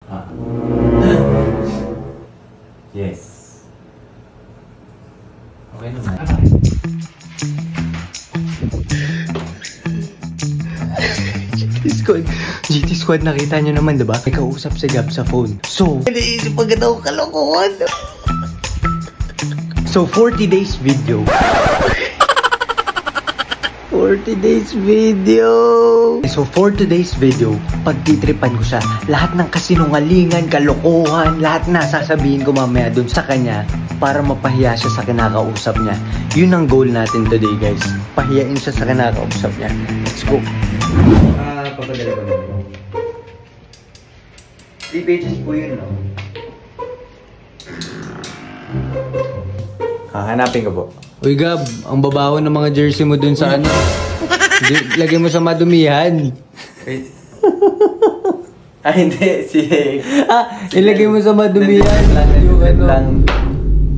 Ah. Yes. Okay naman. GT Squad, nakita nyo naman, diba? May kausap si Gab sa phone. So, naisip agad ako kalokohan. So, 40 days video. 40 days video. So, for today's video, pagtitripan ko siya. Lahat ng kasinungalingan, kalokohan, lahat na sasabihin ko mamaya dun sa kanya para mapahiya siya sa kinakausap niya. Yun ang goal natin today, guys. Pahiyain siya sa kinakausap niya. Let's go. Papadala ko naman. 3 pages po yun, no? Hahanapin ko po. Uy, Gab, ang babaho ng mga jersey mo dun sa ano. Lagay mo sa madumihan. Wait. Hindi. Ilagay mo sa madumihan.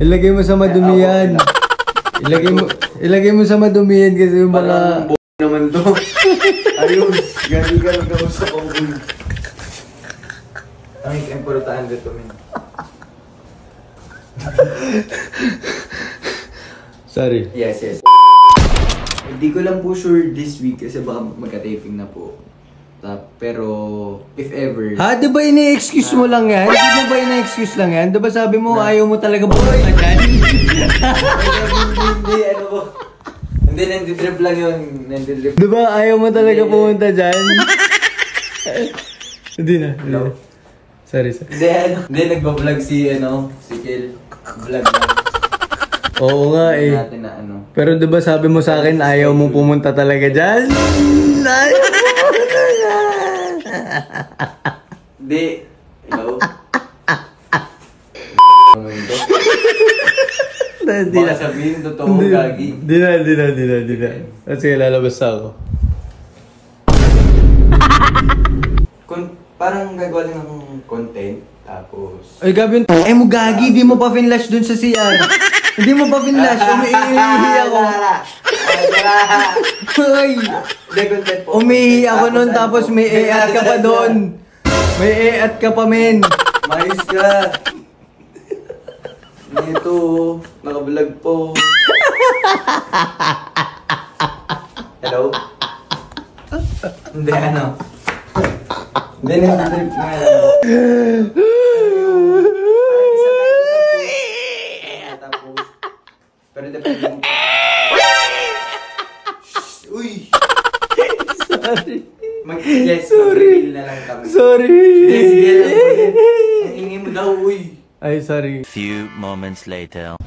Ilagay mo sa madumihan. Ilagay mo sa madumihan kasi yung mga... naman to. Ayos. Galing ka sa kong. Ang importante dito, men. Sorry. Yes. Hindi ko lang po sure this week kasi baka magka-taping na po. Pero, if ever... Ha? Diba ini-excuse mo lang yan? Di ba ini-excuse lang yan? Diba sabi mo ayaw mo talaga pumunta dyan? Hindi, ano po. Hindi, nandidrip lang yun. Nandidrip. Diba ayaw mo talaga pumunta dyan? Hindi na. Hello? Sorry. Hindi, nagbablog si Kill. Vlog na. Oo nga eh. Natin na ano. Pero diba sabi mo sa akin ayaw mo pumunta talaga dyan? Ayaw mo pumunta dyan! Hindi. Hello? Baka sabihin, totoo gagi. Di na. Sige, lalabas ako. Parang gagawa lang ng content, tapos... Ay, Gabi, ay mo gagi, di mo pa finlash dun sa CR. Hindi mo pa finlash, umiihi ako. Ay, umiihi ako nun, tapos may e-at ka pa doon. May e-at ka pa, men. Mais ka. Ito, nakablog po. Hello? Hindi, ano? Hindi, nag-trip nga. Pero depende mo. Uy! Sorry. Yes, mag-reveal na lang kami. Sorry. Yes, sige lang. Ang ingay mo daw, uy. Ay, sorry. Few moments later.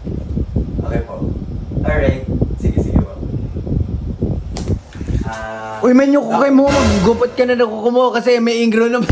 Okay po. Alright. Sige po. Uy, men, yung kukay mo, maggupot ka na ng kuko mo kasi may ingro na.